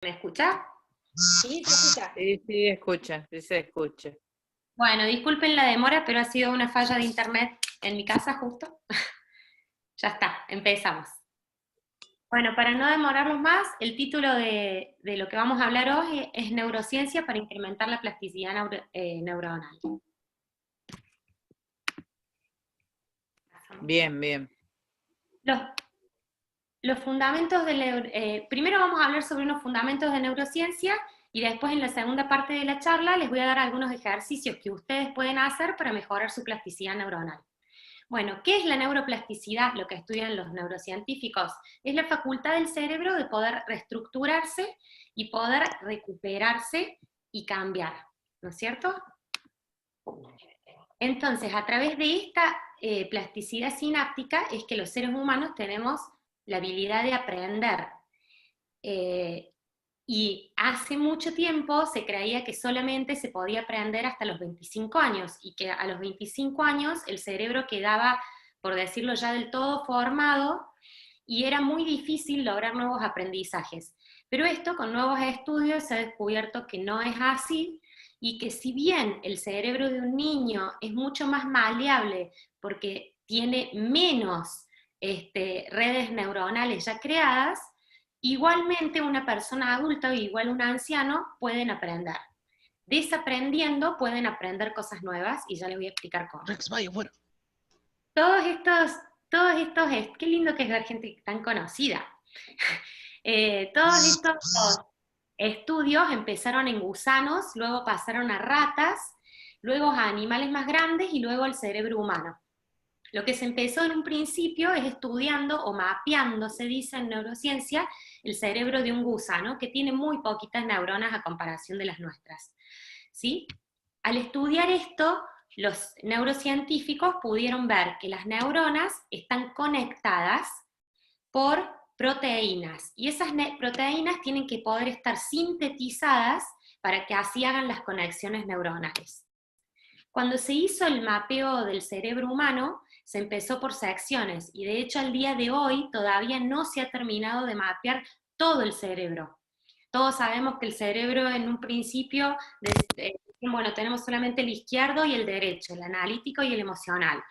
¿Me escucha? Sí, se escucha. Sí, escucha, sí se escucha. Bueno, disculpen la demora, pero ha sido una falla de internet en mi casa justo. Ya está, empezamos. Bueno, para no demorarnos más, el título de lo que vamos a hablar hoy es Neurociencia para incrementar la plasticidad neuronal. Bien, bien. Los, los fundamentos primero vamos a hablar sobre unos fundamentos de neurociencia y después en la segunda parte de la charla les voy a dar algunos ejercicios que ustedes pueden hacer para mejorar su plasticidad neuronal. Bueno, ¿qué es la neuroplasticidad? Lo que estudian los neurocientíficos. Es la facultad del cerebro de poder reestructurarse y poder recuperarse y cambiar, ¿no es cierto? Entonces, a través de esta plasticidad sináptica es que los seres humanos tenemos la habilidad de aprender. Y hace mucho tiempo se creía que solamente se podía aprender hasta los 25 años y que a los 25 años el cerebro quedaba, por decirlo ya del todo, formado y era muy difícil lograr nuevos aprendizajes. Pero esto con nuevos estudios se ha descubierto que no es así y que si bien el cerebro de un niño es mucho más maleable porque tiene menos redes neuronales ya creadas, igualmente una persona adulta o igual un anciano pueden aprender. Desaprendiendo pueden aprender cosas nuevas y ya les voy a explicar cómo. Rex, vaya, bueno. Todos estos, qué lindo que es ver gente tan conocida. Todos estos estudios empezaron en gusanos, luego pasaron a ratas, luego a animales más grandes y luego al cerebro humano. Lo que se empezó en un principio es estudiando o mapeando, se dice en neurociencia, el cerebro de un gusano que tiene muy poquitas neuronas a comparación de las nuestras. ¿Sí? Al estudiar esto, los neurocientíficos pudieron ver que las neuronas están conectadas por proteínas, y esas proteínas tienen que poder estar sintetizadas para que así hagan las conexiones neuronales. Cuando se hizo el mapeo del cerebro humano, se empezó por secciones, y de hecho al día de hoy todavía no se ha terminado de mapear todo el cerebro. Todos sabemos que el cerebro en un principio, bueno, tenemos solamente el izquierdo y el derecho, el analítico y el emocional.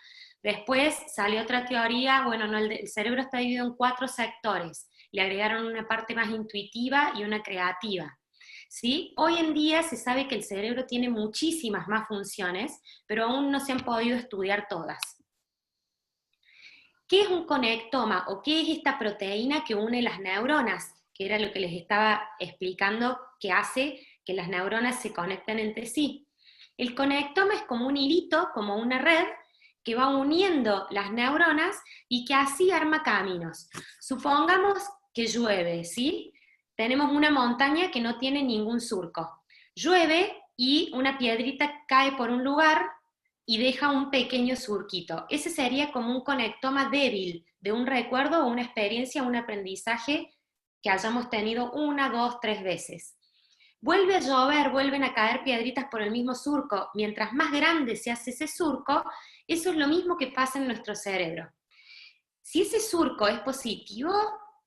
Después salió otra teoría, bueno, no, el cerebro está dividido en 4 sectores, le agregaron una parte más intuitiva y una creativa. ¿Sí? Hoy en día se sabe que el cerebro tiene muchísimas más funciones, pero aún no se han podido estudiar todas. ¿Qué es un conectoma o qué es esta proteína que une las neuronas? Que era lo que les estaba explicando que hace que las neuronas se conecten entre sí. El conectoma es como un hilito, como una red, que va uniendo las neuronas y que así arma caminos. Supongamos que llueve, ¿sí? Tenemos una montaña que no tiene ningún surco. Llueve y una piedrita cae por un lugar y deja un pequeño surquito. Ese sería como un conectoma débil de un recuerdo o una experiencia, un aprendizaje que hayamos tenido 1, 2, 3 veces. Vuelve a llover, vuelven a caer piedritas por el mismo surco. Mientras más grande se hace ese surco, eso es lo mismo que pasa en nuestro cerebro. Si ese surco es positivo,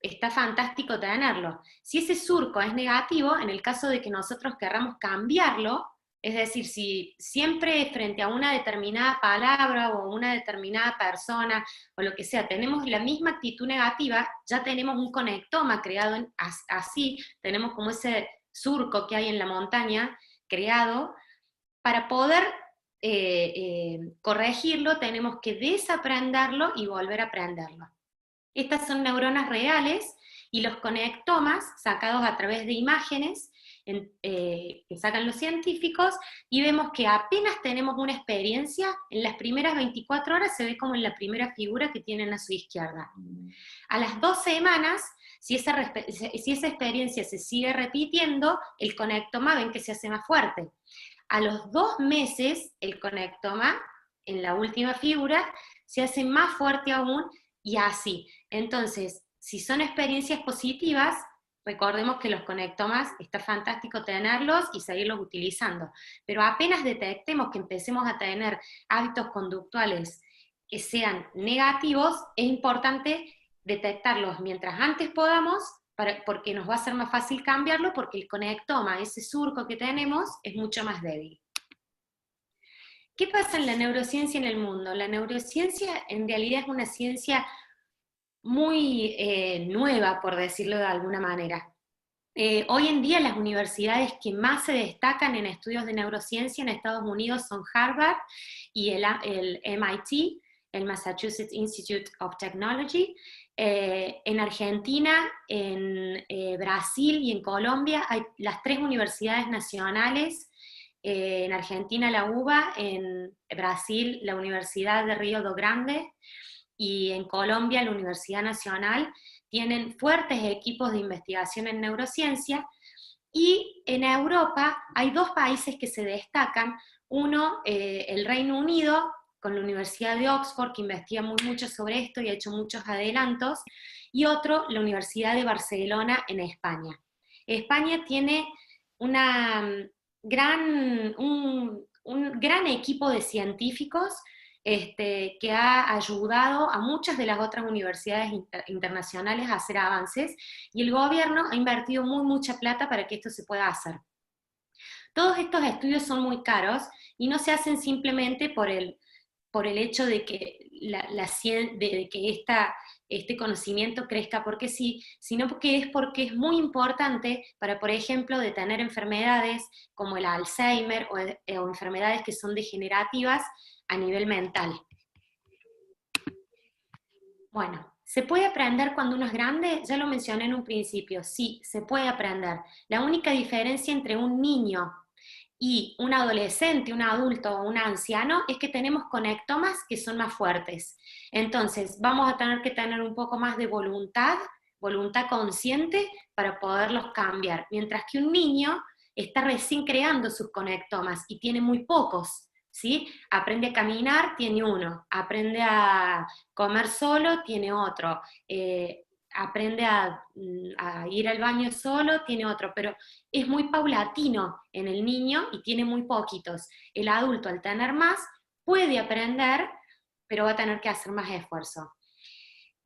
está fantástico tenerlo. Si ese surco es negativo, en el caso de que nosotros querramos cambiarlo, es decir, si siempre frente a una determinada palabra o una determinada persona o lo que sea, tenemos la misma actitud negativa, ya tenemos un conectoma creado así, tenemos como ese surco que hay en la montaña creado. Para poder corregirlo, tenemos que desaprenderlo y volver a aprenderlo. Estas son neuronas reales y los conectomas sacados a través de imágenes que sacan los científicos, y vemos que apenas tenemos una experiencia, en las primeras 24 horas se ve como en la primera figura que tienen a su izquierda. A las 2 semanas, si esa experiencia se sigue repitiendo, el conectoma ven que se hace más fuerte. A los 2 meses, el conectoma, en la última figura, se hace más fuerte aún, y así. Entonces, si son experiencias positivas, recordemos que los conectomas está fantástico tenerlos y seguirlos utilizando, pero apenas detectemos que empecemos a tener hábitos conductuales que sean negativos, es importante detectarlos mientras antes podamos porque nos va a ser más fácil cambiarlo, porque el conectoma, ese surco que tenemos, es mucho más débil. ¿Qué pasa en la neurociencia en el mundo? La neurociencia en realidad es una ciencia muy nueva, por decirlo de alguna manera. Hoy en día las universidades que más se destacan en estudios de neurociencia en Estados Unidos son Harvard y el MIT, el Massachusetts Institute of Technology. En Argentina, en Brasil y en Colombia hay las 3 universidades nacionales. En Argentina la UBA, en Brasil la Universidad de Río do Grande y en Colombia la Universidad Nacional. Tienen fuertes equipos de investigación en neurociencia, y en Europa hay 2 países que se destacan, uno, el Reino Unido, con la Universidad de Oxford, que investiga mucho sobre esto y ha hecho muchos adelantos, y otro, la Universidad de Barcelona en España. España tiene un gran equipo de científicos que ha ayudado a muchas de las otras universidades internacionales a hacer avances, y el gobierno ha invertido mucha plata para que esto se pueda hacer. Todos estos estudios son muy caros y no se hacen simplemente por el hecho de que, de que este conocimiento crezca porque sí, sino porque es muy importante para, por ejemplo, detener enfermedades como el Alzheimer o enfermedades que son degenerativas a nivel mental. Bueno, ¿se puede aprender cuando uno es grande? Ya lo mencioné en un principio, sí, se puede aprender. La única diferencia entre un niño y un adolescente, un adulto o un anciano es que tenemos conectomas que son más fuertes. Entonces, vamos a tener que tener un poco más de voluntad consciente para poderlos cambiar, mientras que un niño está recién creando sus conectomas y tiene muy pocos. ¿Sí? Aprende a caminar, tiene uno, aprende a comer solo, tiene otro, aprende a ir al baño solo, tiene otro, pero es muy paulatino en el niño y tiene muy poquitos. El adulto, al tener más, puede aprender, pero va a tener que hacer más esfuerzo.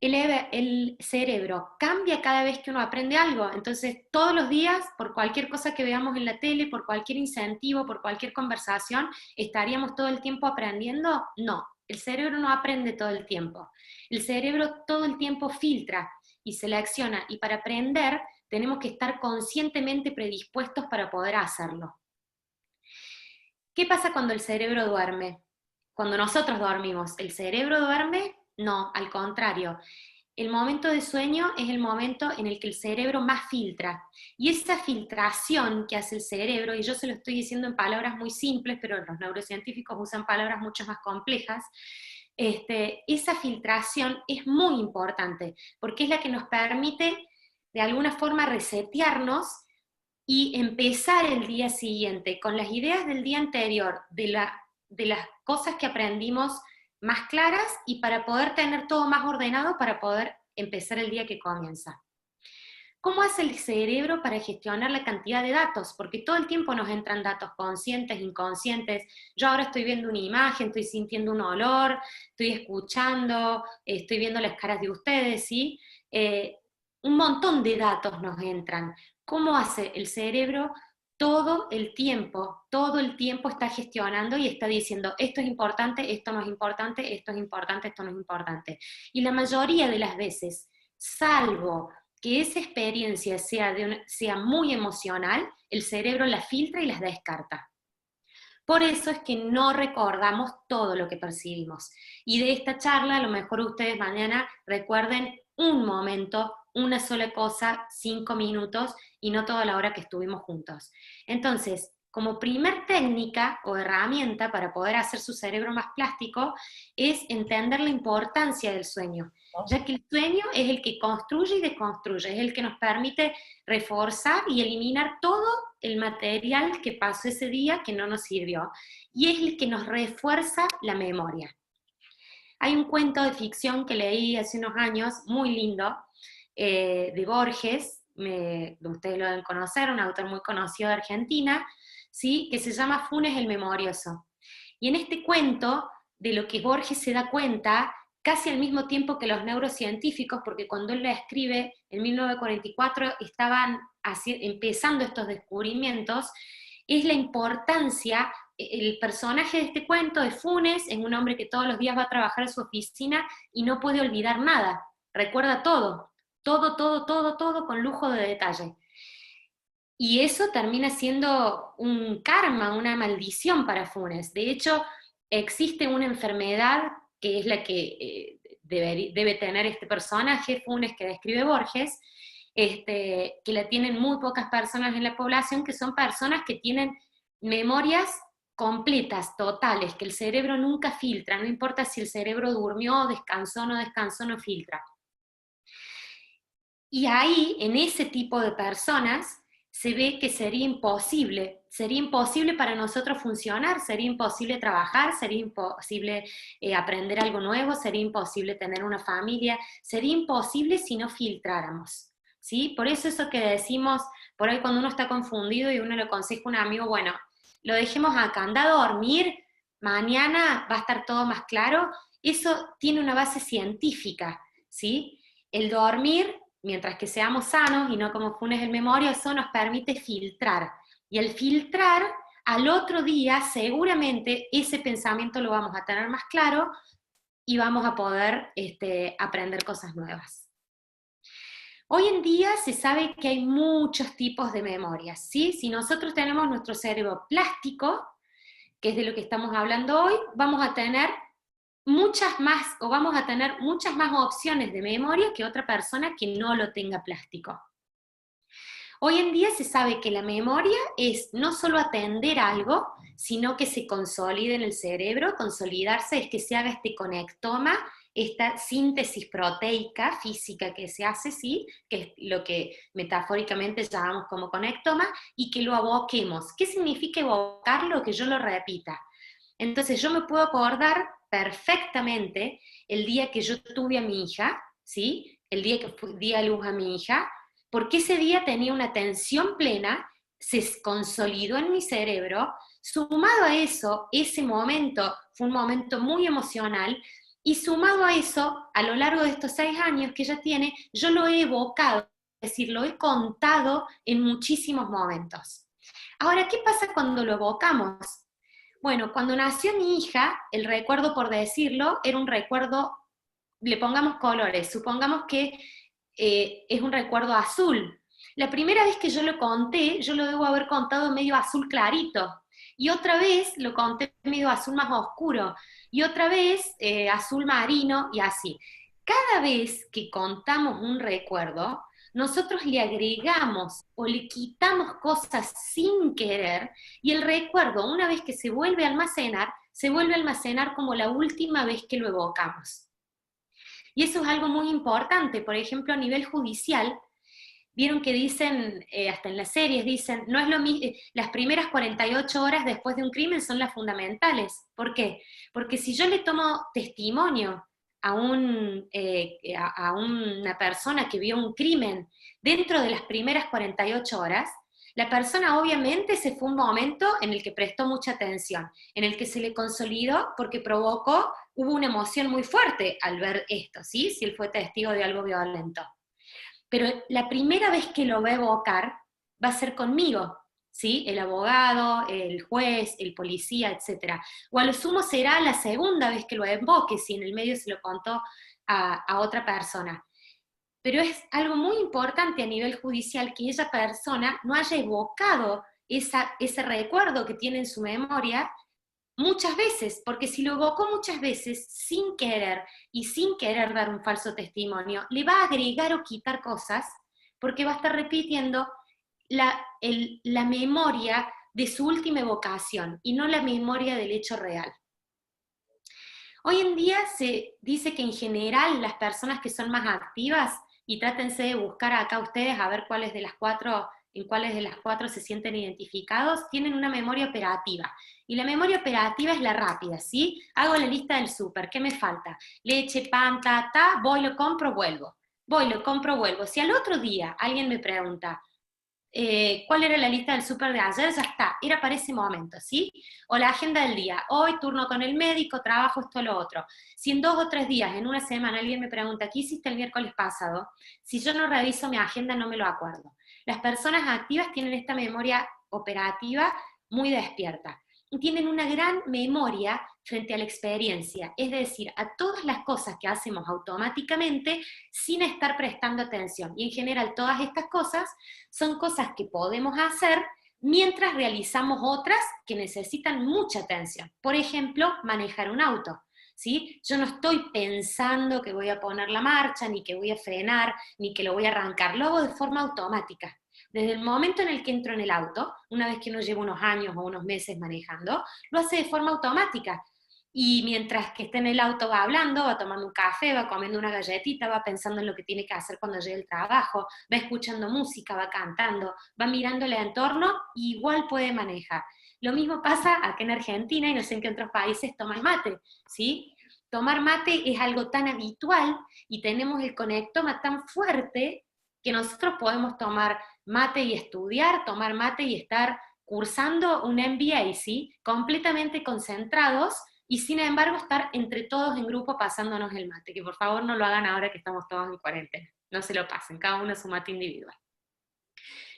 El cerebro cambia cada vez que uno aprende algo, entonces todos los días, por cualquier cosa que veamos en la tele, por cualquier incentivo, por cualquier conversación, ¿estaríamos todo el tiempo aprendiendo? No, el cerebro no aprende todo el tiempo. El cerebro todo el tiempo filtra y selecciona, y para aprender tenemos que estar conscientemente predispuestos para poder hacerlo. ¿Qué pasa cuando el cerebro duerme? Cuando nosotros dormimos, ¿el cerebro duerme? No, al contrario. El momento de sueño es el momento en el que el cerebro más filtra. Y esa filtración que hace el cerebro, y yo se lo estoy diciendo en palabras muy simples, pero los neurocientíficos usan palabras mucho más complejas, esa filtración es muy importante, porque es la que nos permite de alguna forma resetearnos y empezar el día siguiente con las ideas del día anterior, de las cosas que aprendimos más claras, y para poder tener todo más ordenado para poder empezar el día que comienza. ¿Cómo hace el cerebro para gestionar la cantidad de datos? Porque todo el tiempo nos entran datos conscientes, inconscientes. Yo ahora estoy viendo una imagen, estoy sintiendo un olor, estoy escuchando, estoy viendo las caras de ustedes, ¿sí? Un montón de datos nos entran. ¿Cómo hace el cerebro? Todo el tiempo está gestionando y está diciendo, esto es importante, esto no es importante, esto es importante, esto no es importante. Y la mayoría de las veces, salvo que esa experiencia sea muy emocional, el cerebro la filtra y las descarta. Por eso es que no recordamos todo lo que percibimos. Y de esta charla, a lo mejor ustedes mañana recuerden un momento, una sola cosa, 5 minutos, y no toda la hora que estuvimos juntos. Entonces, como primer técnica o herramienta para poder hacer su cerebro más plástico, es entender la importancia del sueño, ya que el sueño es el que construye y deconstruye, es el que nos permite reforzar y eliminar todo el material que pasó ese día que no nos sirvió, y es el que nos refuerza la memoria. Hay un cuento de ficción que leí hace unos años, muy lindo, de Borges, ustedes lo deben conocer, un autor muy conocido de Argentina, ¿sí? Que se llama Funes el Memorioso. Y en este cuento, de lo que Borges se da cuenta, casi al mismo tiempo que los neurocientíficos, porque cuando él la escribe, en 1944, estaban empezando estos descubrimientos, es la importancia. El personaje de este cuento de Funes es un hombre que todos los días va a trabajar a su oficina y no puede olvidar nada, recuerda todo, todo, todo, todo, todo con lujo de detalle. Y eso termina siendo un karma, una maldición para Funes. De hecho, existe una enfermedad que es la que debe tener este personaje, Funes, que describe Borges, que la tienen muy pocas personas en la población, que son personas que tienen memorias completas, totales, que el cerebro nunca filtra, no importa si el cerebro durmió, descansó, no filtra. Y ahí, en ese tipo de personas, se ve que sería imposible para nosotros funcionar, sería imposible trabajar, sería imposible aprender algo nuevo, sería imposible tener una familia, sería imposible si no filtráramos, ¿sí? Por eso que decimos, por ahí cuando uno está confundido y uno le aconseja a un amigo, bueno, lo dejemos acá, anda a dormir, mañana va a estar todo más claro, eso tiene una base científica, ¿sí? El dormir, mientras que seamos sanos y no como Funes el memoria, eso nos permite filtrar. Y el filtrar, al otro día, seguramente ese pensamiento lo vamos a tener más claro y vamos a poder aprender cosas nuevas. Hoy en día se sabe que hay muchos tipos de memorias, ¿sí? Si nosotros tenemos nuestro cerebro plástico, que es de lo que estamos hablando hoy, vamos a tener muchas más opciones de memoria que otra persona que no lo tenga plástico. Hoy en día se sabe que la memoria es no solo atender algo, sino que se consolide en el cerebro. Consolidarse es que se haga este conectoma, esta síntesis proteica física que se hace, ¿sí? Que es lo que metafóricamente llamamos como conectoma, y que lo aboquemos. ¿Qué significa evocarlo? Que yo lo repita. Entonces yo me puedo acordar perfectamente el día que yo tuve a mi hija, ¿sí? El día que di a luz a mi hija, porque ese día tenía una atención plena, se consolidó en mi cerebro, sumado a eso, ese momento fue un momento muy emocional, y sumado a eso, a lo largo de estos 6 años que ella tiene, yo lo he evocado, es decir, lo he contado en muchísimos momentos. Ahora, ¿qué pasa cuando lo evocamos? Bueno, cuando nació mi hija, el recuerdo, por decirlo, era un recuerdo, le pongamos colores, supongamos que es un recuerdo azul. La primera vez que yo lo conté, yo lo debo haber contado medio azul clarito, y otra vez lo conté medio azul más oscuro, y otra vez azul marino, y así. Cada vez que contamos un recuerdo, nosotros le agregamos o le quitamos cosas sin querer, y el recuerdo, una vez que se vuelve a almacenar como la última vez que lo evocamos. Y eso es algo muy importante. Por ejemplo, a nivel judicial, vieron que dicen, hasta en las series dicen, no es lo mismo, las primeras 48 horas después de un crimen son las fundamentales. ¿Por qué? Porque si yo le tomo testimonio a una persona que vio un crimen dentro de las primeras 48 horas, la persona obviamente ese fue un momento en el que prestó mucha atención, en el que se le consolidó porque hubo una emoción muy fuerte al ver esto, ¿sí? Si él fue testigo de algo violento. Pero la primera vez que lo va a evocar va a ser conmigo, ¿sí? El abogado, el juez, el policía, etc. O a lo sumo será la segunda vez que lo evoque, si en el medio se lo contó a otra persona. Pero es algo muy importante a nivel judicial que esa persona no haya evocado ese recuerdo que tiene en su memoria muchas veces, porque si lo evocó muchas veces sin querer y sin querer dar un falso testimonio, le va a agregar o quitar cosas, porque va a estar repitiendo la memoria de su última evocación y no la memoria del hecho real. Hoy en día se dice que en general las personas que son más activas, y trátense de buscar acá ustedes a ver en cuáles de las cuatro se sienten identificados, tienen una memoria operativa. Y la memoria operativa es la rápida, ¿sí? Hago la lista del súper, ¿qué me falta? Leche, pan, voy, lo compro, vuelvo. Voy, lo compro, vuelvo. Si al otro día alguien me pregunta, ¿cuál era la lista del súper de ayer? Ya está, era para ese momento, ¿sí? O la agenda del día, hoy turno con el médico, trabajo esto, lo otro. Si en 2 o 3 días, en una semana, alguien me pregunta, ¿qué hiciste el miércoles pasado? Si yo no reviso mi agenda, no me lo acuerdo. Las personas activas tienen esta memoria operativa muy despierta y tienen una gran memoria frente a la experiencia, es decir, a todas las cosas que hacemos automáticamente sin estar prestando atención. Y en general todas estas cosas son cosas que podemos hacer mientras realizamos otras que necesitan mucha atención. Por ejemplo, manejar un auto. ¿Sí? Yo no estoy pensando que voy a poner la marcha, ni que voy a frenar, ni que lo voy a arrancar, lo hago de forma automática. Desde el momento en el que entro en el auto, una vez que uno lleva unos años o unos meses manejando, lo hace de forma automática. Y mientras que esté en el auto va hablando, va tomando un café, va comiendo una galletita, va pensando en lo que tiene que hacer cuando llegue al trabajo, va escuchando música, va cantando, va mirando el entorno, y igual puede manejar. Lo mismo pasa acá en Argentina, y no sé en qué otros países toman mate, ¿sí? Tomar mate es algo tan habitual y tenemos el conectoma tan fuerte que nosotros podemos tomar mate y estudiar, tomar mate y estar cursando un MBA, ¿sí? Completamente concentrados y sin embargo estar entre todos en grupo pasándonos el mate, que por favor no lo hagan ahora que estamos todos en cuarentena, no se lo pasen, cada uno su mate individual.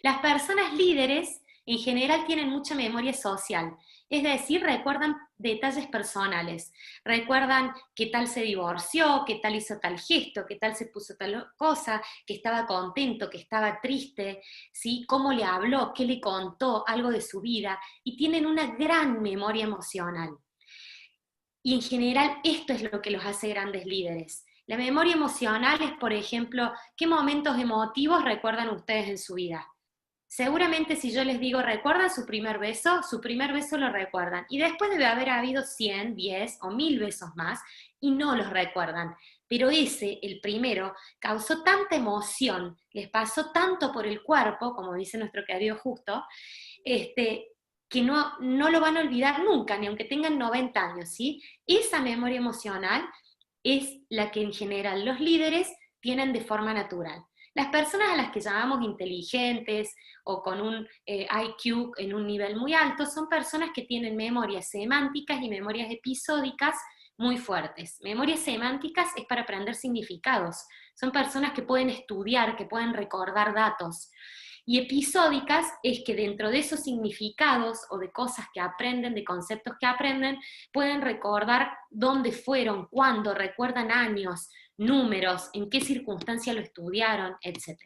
Las personas líderes en general tienen mucha memoria social, es decir, recuerdan detalles personales, recuerdan qué tal se divorció, qué tal hizo tal gesto, qué tal se puso tal cosa, que estaba contento, que estaba triste, ¿sí? Cómo le habló, qué le contó, algo de su vida, y tienen una gran memoria emocional. Y en general esto es lo que los hace grandes líderes. La memoria emocional es, por ejemplo, qué momentos emotivos recuerdan ustedes en su vida. Seguramente si yo les digo, ¿recuerdan su primer beso lo recuerdan. Y después debe haber habido 100, 10 o 1000 besos más y no los recuerdan. Pero ese, el primero, causó tanta emoción, les pasó tanto por el cuerpo, como dice nuestro querido Justo, que no lo van a olvidar nunca, ni aunque tengan 90 años, ¿sí? Esa memoria emocional es la que en general los líderes tienen de forma natural. Las personas a las que llamamos inteligentes o con un IQ en un nivel muy alto son personas que tienen memorias semánticas y memorias episódicas muy fuertes. Memorias semánticas es para aprender significados. Son personas que pueden estudiar, que pueden recordar datos. Y episódicas es que dentro de esos significados o de cosas que aprenden, de conceptos que aprenden, pueden recordar dónde fueron, cuándo, recuerdan años, números, en qué circunstancia lo estudiaron, etc.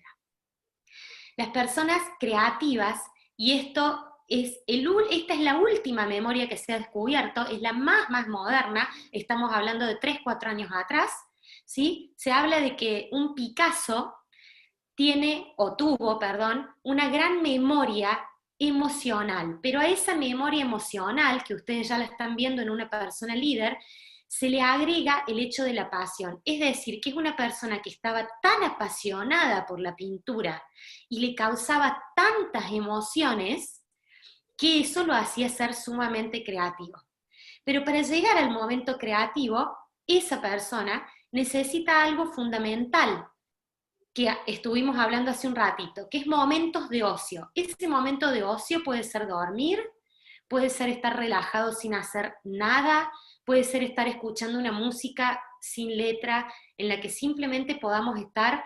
Las personas creativas, y esta es la última memoria que se ha descubierto, es la más moderna, estamos hablando de 3, 4 años atrás, ¿sí? Se habla de que un Picasso tuvo, una gran memoria emocional, pero a esa memoria emocional, que ustedes ya la están viendo en una persona líder, se le agrega el hecho de la pasión, es decir, que es una persona que estaba tan apasionada por la pintura y le causaba tantas emociones que eso lo hacía ser sumamente creativo. Pero para llegar al momento creativo, esa persona necesita algo fundamental, que estuvimos hablando hace un ratito, que es momentos de ocio. Ese momento de ocio puede ser dormir, puede ser estar relajado sin hacer nada, puede ser estar escuchando una música sin letra, en la que simplemente podamos estar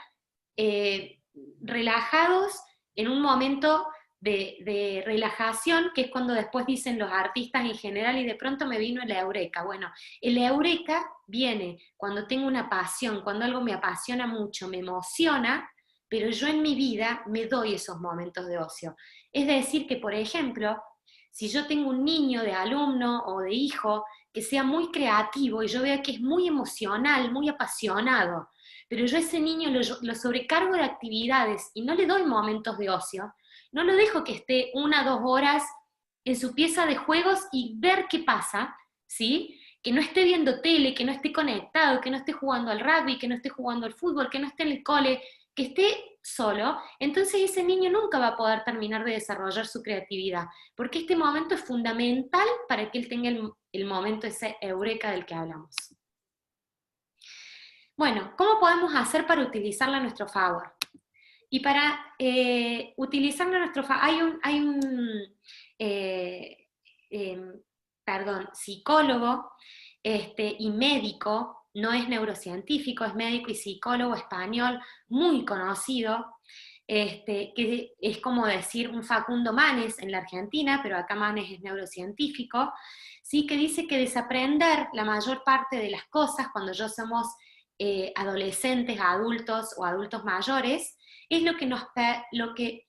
relajados en un momento de relajación, que es cuando después dicen los artistas en general, y de pronto me vino el eureka. Bueno, el eureka viene cuando tengo una pasión, cuando algo me apasiona mucho, me emociona, pero yo en mi vida me doy esos momentos de ocio. Es decir, que por ejemplo, si yo tengo un niño de alumno o de hijo que sea muy creativo y yo veo que es muy emocional, muy apasionado, pero yo a ese niño lo sobrecargo de actividades y no le doy momentos de ocio, no lo dejo que esté 1 o 2 horas en su pieza de juegos y ver qué pasa, ¿sí? Que no esté viendo tele, que no esté conectado, que no esté jugando al rugby, que no esté jugando al fútbol, que no esté en el cole, que esté solo, entonces ese niño nunca va a poder terminar de desarrollar su creatividad, porque este momento es fundamental para que él tenga el momento, ese eureka del que hablamos. Bueno, ¿cómo podemos hacer para utilizarla a nuestro favor? Y para utilizarlo a nuestro favor, hay un psicólogo y médico, no es neurocientífico, es médico y psicólogo español muy conocido, que es como decir un Facundo Manes en la Argentina, pero acá Manes es neurocientífico, ¿sí? Que dice que desaprender la mayor parte de las cosas cuando ya somos adolescentes, adultos o adultos mayores, es lo que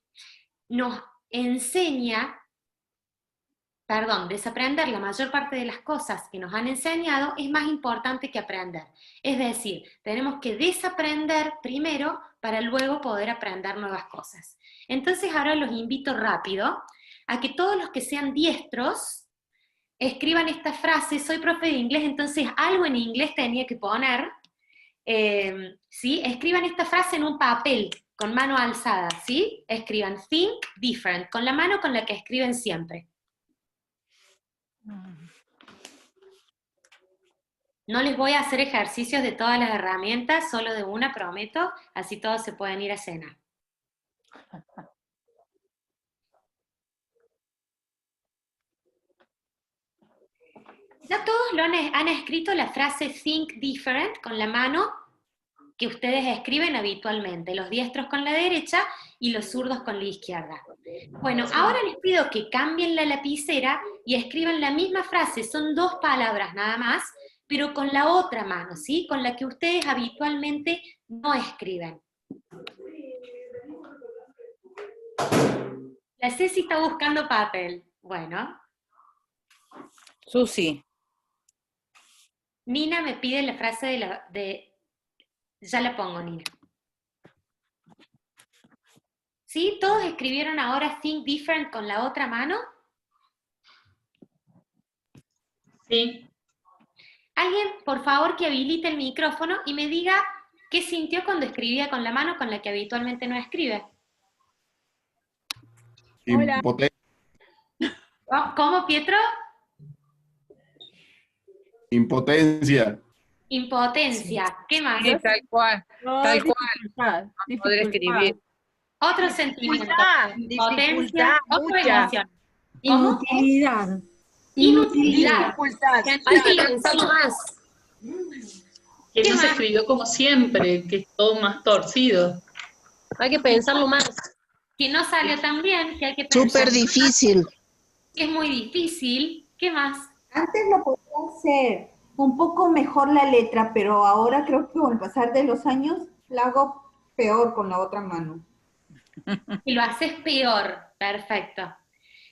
nos enseña, desaprender la mayor parte de las cosas que nos han enseñado es más importante que aprender. Es decir, tenemos que desaprender primero para luego poder aprender nuevas cosas. Entonces ahora los invito rápido a que todos los que sean diestros escriban esta frase. Soy profe de inglés, entonces algo en inglés tenía que poner. ¿Sí? Escriban esta frase en un papel con mano alzada, ¿sí? Escriban think different, con la mano con la que escriben siempre. No les voy a hacer ejercicios de todas las herramientas, solo de una, prometo, así todos se pueden ir a cenar. Ya todos han escrito la frase think different con la mano que ustedes escriben habitualmente, los diestros con la derecha y los zurdos con la izquierda. Bueno, ahora les pido que cambien la lapicera y escriban la misma frase, son 2 palabras nada más, pero con la otra mano, ¿sí? Con la que ustedes habitualmente no escriben. La Ceci está buscando papel. Bueno. Susi. Nina me pide la frase ya la pongo, Nina. ¿Sí? ¿Todos escribieron ahora think different con la otra mano? Sí. Alguien, por favor, que habilite el micrófono y me diga qué sintió cuando escribía con la mano con la que habitualmente no escribe. Impotencia. ¿Cómo, Pietro? Impotencia. Impotencia. Sí. ¿Qué más? Sí, tal cual. No, Tal cual. dificultad, No poder escribir. Otro sentimiento. Impotencia. Dificultad, Otra mucha. emoción. ¿Cómo? Inutilidad. Inutilidad. Dificultad. Hay que pensarlo más. Que ¿Qué no se más? escribió como siempre, que es todo más torcido. Hay que pensarlo más. Que no salió tan bien, que hay que pensar. Súper difícil. Que es muy difícil. ¿Qué más? Antes lo podía hacer un poco mejor la letra, pero ahora creo que con el pasar de los años la hago peor con la otra mano. Y lo haces peor. Perfecto.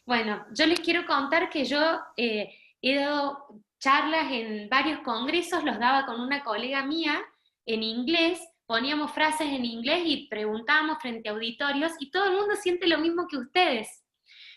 Bueno, yo les quiero contar que yo he dado charlas en varios congresos, los daba con una colega mía en inglés, poníamos frases en inglés y preguntábamos frente a auditorios y todo el mundo siente lo mismo que ustedes.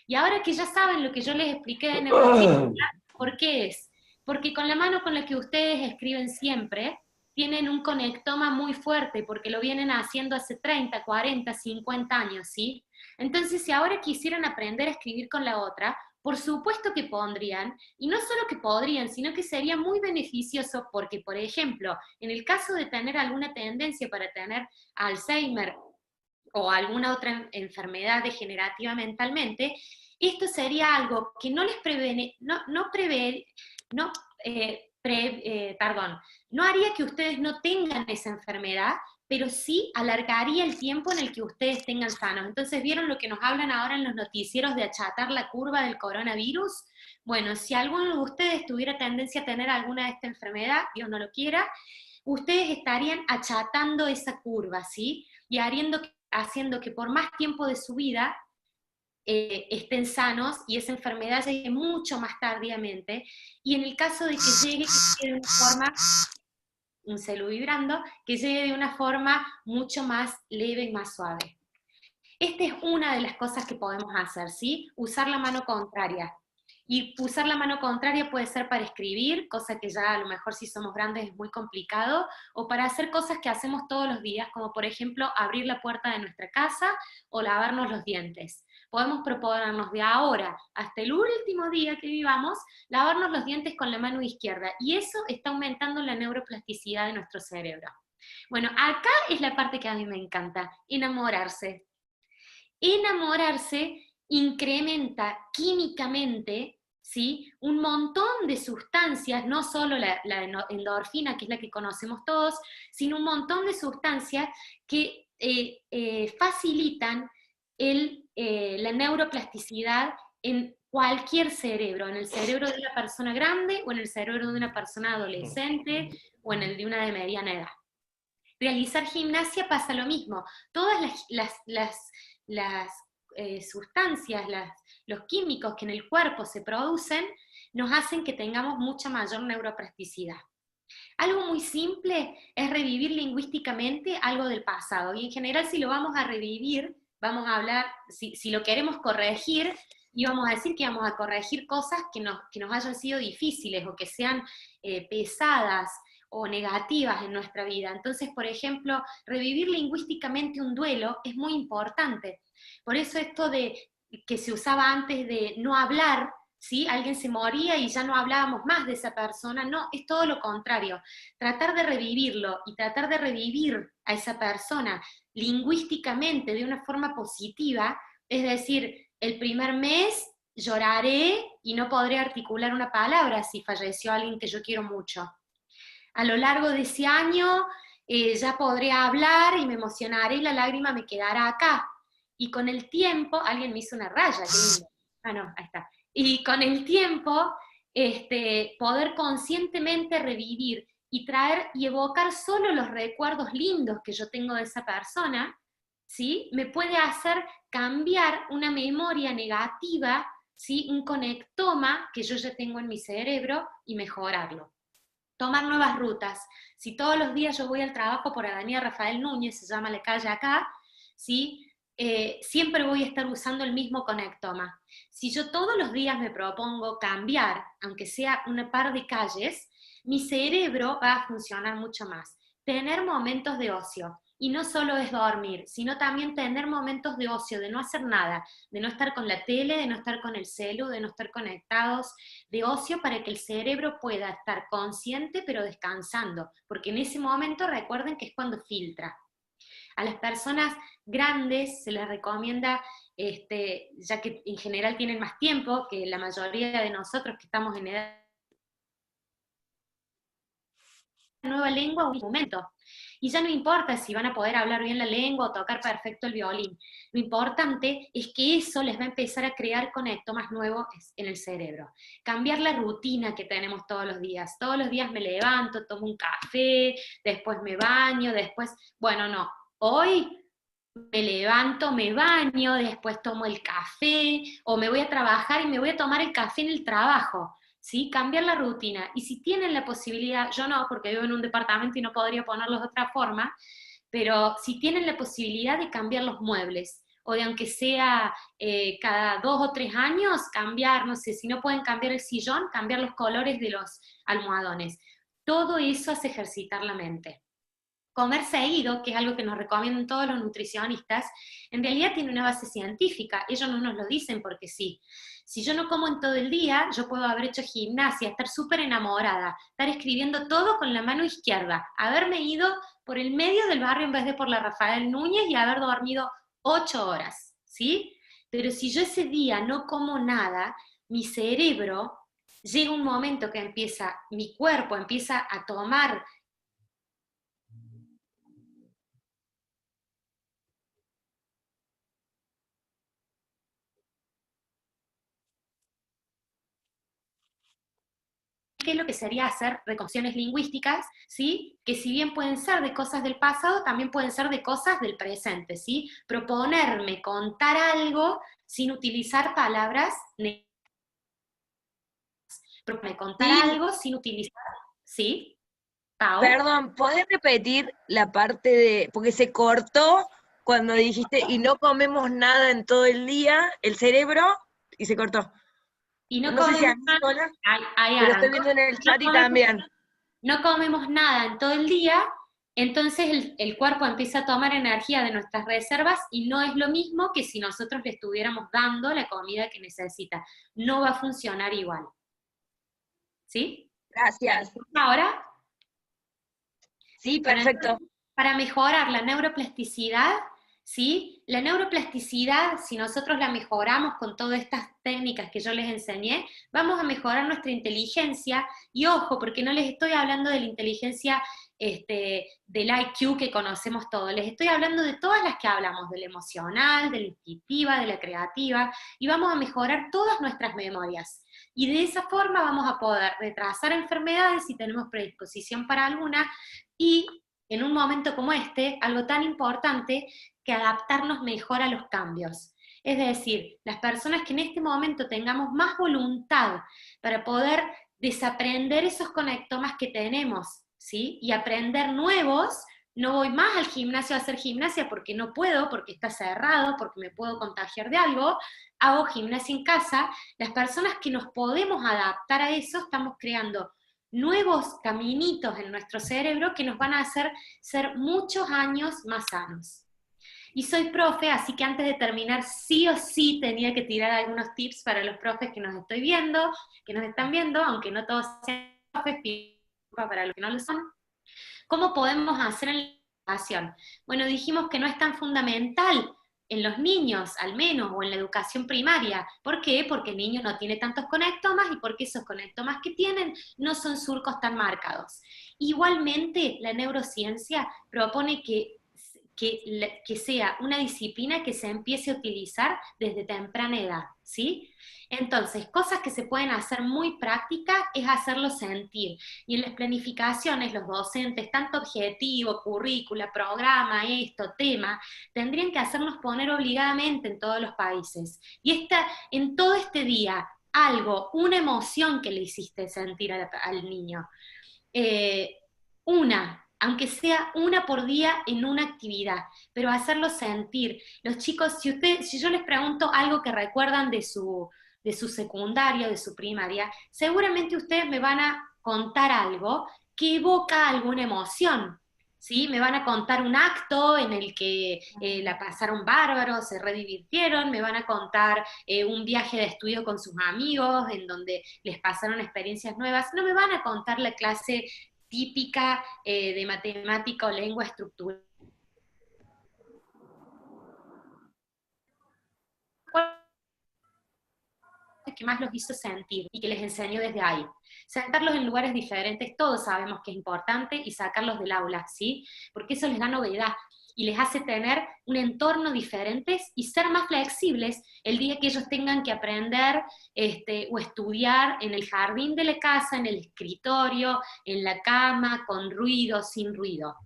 Y ahora que ya saben lo que yo les expliqué de neurociencia, ¿por qué es? Porque con la mano con la que ustedes escriben siempre, tienen un conectoma muy fuerte, porque lo vienen haciendo hace 30, 40, 50 años, ¿sí? Entonces, si ahora quisieran aprender a escribir con la otra, por supuesto que podrían, y no solo que podrían, sino que sería muy beneficioso porque, por ejemplo, en el caso de tener alguna tendencia para tener Alzheimer o alguna otra enfermedad degenerativa mentalmente, esto sería algo que no les no haría que ustedes no tengan esa enfermedad, pero sí alargaría el tiempo en el que ustedes tengan sanos. Entonces, ¿vieron lo que nos hablan ahora en los noticieros de achatar la curva del coronavirus? Bueno, si alguno de ustedes tuviera tendencia a tener alguna de esta enfermedad, Dios no lo quiera, ustedes estarían achatando esa curva, ¿sí? Y haciendo que por más tiempo de su vida estén sanos y esa enfermedad llegue mucho más tardíamente. Y en el caso de que llegue de una forma, un celu vibrando, que llegue de una forma mucho más leve y más suave. Esta es una de las cosas que podemos hacer, ¿sí? Usar la mano contraria. Y usar la mano contraria puede ser para escribir, cosa que ya a lo mejor si somos grandes es muy complicado, o para hacer cosas que hacemos todos los días, como por ejemplo abrir la puerta de nuestra casa o lavarnos los dientes. Podemos proponernos de ahora hasta el último día que vivamos, lavarnos los dientes con la mano izquierda, y eso está aumentando la neuroplasticidad de nuestro cerebro. Bueno, acá es la parte que a mí me encanta, enamorarse. Enamorarse incrementa químicamente, ¿sí?, un montón de sustancias, no solo la endorfina, que es la que conocemos todos, sino un montón de sustancias que facilitan la neuroplasticidad en cualquier cerebro, en el cerebro de una persona grande, o en el cerebro de una persona adolescente, o en el de una de mediana edad. Realizar gimnasia pasa lo mismo. Todas las sustancias, los químicos que en el cuerpo se producen, nos hacen que tengamos mucha mayor neuroplasticidad. Algo muy simple es revivir lingüísticamente algo del pasado, y en general si lo vamos a revivir, vamos a hablar, si lo queremos corregir, y vamos a decir que vamos a corregir cosas que nos hayan sido difíciles, o que sean pesadas, o negativas en nuestra vida. Entonces, por ejemplo, revivir lingüísticamente un duelo es muy importante. Por eso esto de que se usaba antes de no hablar, ¿sí? Alguien se moría y ya no hablábamos más de esa persona, no, es todo lo contrario. Tratar de revivirlo y tratar de revivir a esa persona lingüísticamente de una forma positiva, es decir, el primer mes lloraré y no podré articular una palabra si falleció alguien que yo quiero mucho. A lo largo de ese año ya podré hablar y me emocionaré y la lágrima me quedará acá. Y con el tiempo, alguien me hizo una raya, qué lindo. Ah, no, ahí está. Y con el tiempo, poder conscientemente revivir y traer y evocar solo los recuerdos lindos que yo tengo de esa persona, ¿sí?, me puede hacer cambiar una memoria negativa, ¿sí?, un conectoma que yo ya tengo en mi cerebro, y mejorarlo. Tomar nuevas rutas. Si todos los días yo voy al trabajo por Avenida Rafael Núñez, se llama la calle acá, ¿sí?, siempre voy a estar usando el mismo conectoma. Si yo todos los días me propongo cambiar, aunque sea un par de calles, mi cerebro va a funcionar mucho más. Tener momentos de ocio. Y no solo es dormir, sino también tener momentos de ocio, de no hacer nada, de no estar con la tele, de no estar con el celu, de no estar conectados, de ocio, para que el cerebro pueda estar consciente pero descansando, porque en ese momento recuerden que es cuando filtra. A las personas grandes se les recomienda, ya que en general tienen más tiempo que la mayoría de nosotros que estamos en edad, nueva lengua un momento. Y ya no importa si van a poder hablar bien la lengua o tocar perfecto el violín. Lo importante es que eso les va a empezar a crear conectomas nuevos en el cerebro. Cambiar la rutina que tenemos todos los días. Todos los días me levanto, tomo un café, después me baño, después, bueno, no. Hoy me levanto, me baño, después tomo el café, o me voy a trabajar y me voy a tomar el café en el trabajo. ¿Sí? Cambiar la rutina. Y si tienen la posibilidad, yo no, porque vivo en un departamento y no podría ponerlos de otra forma, pero si tienen la posibilidad de cambiar los muebles, o de aunque sea cada 2 o 3 años, cambiar, no sé, si no pueden cambiar el sillón, cambiar los colores de los almohadones. Todo eso hace ejercitar la mente. Comer seguido, que es algo que nos recomiendan todos los nutricionistas, en realidad tiene una base científica. Ellos no nos lo dicen porque sí. Si yo no como en todo el día, yo puedo haber hecho gimnasia, estar súper enamorada, estar escribiendo todo con la mano izquierda, haberme ido por el medio del barrio en vez de por la Rafael Núñez y haber dormido 8 horas, ¿sí? Pero si yo ese día no como nada, mi cerebro, llega un momento que mi cuerpo empieza a tomar qué es lo que sería hacer reconstrucciones lingüísticas, ¿sí? Que si bien pueden ser de cosas del pasado, también pueden ser de cosas del presente, ¿sí? Proponerme contar algo sin utilizar palabras negativas. Proponerme contar algo sin utilizar, ¿sí? Pau. Perdón, ¿podés repetir la parte de, porque se cortó cuando dijiste, y no comemos nada en todo el día, el cerebro, y se cortó. Y no sé si a mí comemos sola, ahí pero estoy viendo en el chat y también. No comemos nada en todo el día, entonces el cuerpo empieza a tomar energía de nuestras reservas, y no es lo mismo que si nosotros le estuviéramos dando la comida que necesita. No va a funcionar igual. ¿Sí? Gracias. ¿Ahora? Sí, perfecto. para mejorar la neuroplasticidad, ¿sí? La neuroplasticidad, si nosotros la mejoramos con todas estas técnicas que yo les enseñé, vamos a mejorar nuestra inteligencia, y ojo, porque no les estoy hablando de la inteligencia del IQ que conocemos todos, les estoy hablando de todas las que hablamos, de la emocional, de la instintiva, de la creativa, y vamos a mejorar todas nuestras memorias. Y de esa forma vamos a poder retrasar enfermedades si tenemos predisposición para alguna, y en un momento como este, algo tan importante, que adaptarnos mejor a los cambios. Es decir, las personas que en este momento tengamos más voluntad para poder desaprender esos conectomas que tenemos, ¿sí? Y aprender nuevos. No voy más al gimnasio a hacer gimnasia porque no puedo, porque está cerrado, porque me puedo contagiar de algo, hago gimnasia en casa. Las personas que nos podemos adaptar a eso, estamos creando nuevos caminitos en nuestro cerebro que nos van a hacer ser muchos años más sanos. Y soy profe, así que antes de terminar, sí o sí tenía que tirar algunos tips para los profes que nos estoy viendo, que nos están viendo, aunque no todos sean profes, para los que no lo son. ¿Cómo podemos hacer en la educación? Bueno, dijimos que no es tan fundamental en los niños, al menos, o en la educación primaria. ¿Por qué? Porque el niño no tiene tantos conectomas, y porque esos conectomas que tienen no son surcos tan marcados. Igualmente, la neurociencia propone que sea una disciplina que se empiece a utilizar desde temprana edad, ¿sí? Entonces, cosas que se pueden hacer muy prácticas es hacerlo sentir. Y en las planificaciones, los docentes, tanto objetivo, currícula, programa, tema, tendrían que hacernos poner obligadamente en todos los países. Y en todo este día, una emoción que le hiciste sentir al niño. Aunque sea una por día en una actividad, pero hacerlo sentir. Los chicos, si yo les pregunto algo que recuerdan de su secundaria, de su primaria, seguramente ustedes me van a contar algo que evoca alguna emoción, ¿sí? Me van a contar un acto en el que la pasaron bárbaro, se redivirtieron, me van a contar un viaje de estudio con sus amigos, en donde les pasaron experiencias nuevas, no me van a contar la clase típica de matemática o lengua estructural. Que más los hizo sentir y que les enseñó desde ahí. Sentarlos en lugares diferentes, todos sabemos que es importante, y sacarlos del aula, ¿sí? Porque eso les da novedad y les hace tener un entorno diferente y ser más flexibles el día que ellos tengan que aprender o estudiar en el jardín de la casa, en el escritorio, en la cama, con ruido, sin ruido.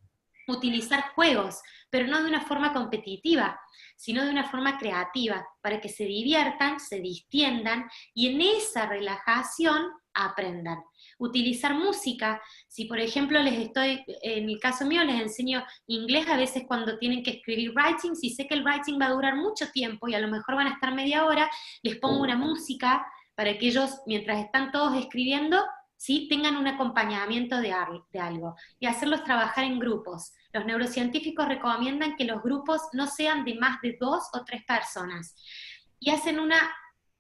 Utilizar juegos, pero no de una forma competitiva, sino de una forma creativa, para que se diviertan, se distiendan, y en esa relajación aprendan. Utilizar música, si por ejemplo en el caso mío les enseño inglés a veces cuando tienen que escribir writing, si sé que el writing va a durar mucho tiempo y a lo mejor van a estar media hora, les pongo una música para que ellos, mientras están todos escribiendo, ¿sí?, tengan un acompañamiento de algo, y hacerlos trabajar en grupos. Los neurocientíficos recomiendan que los grupos no sean de más de 2 o 3 personas, y hacen una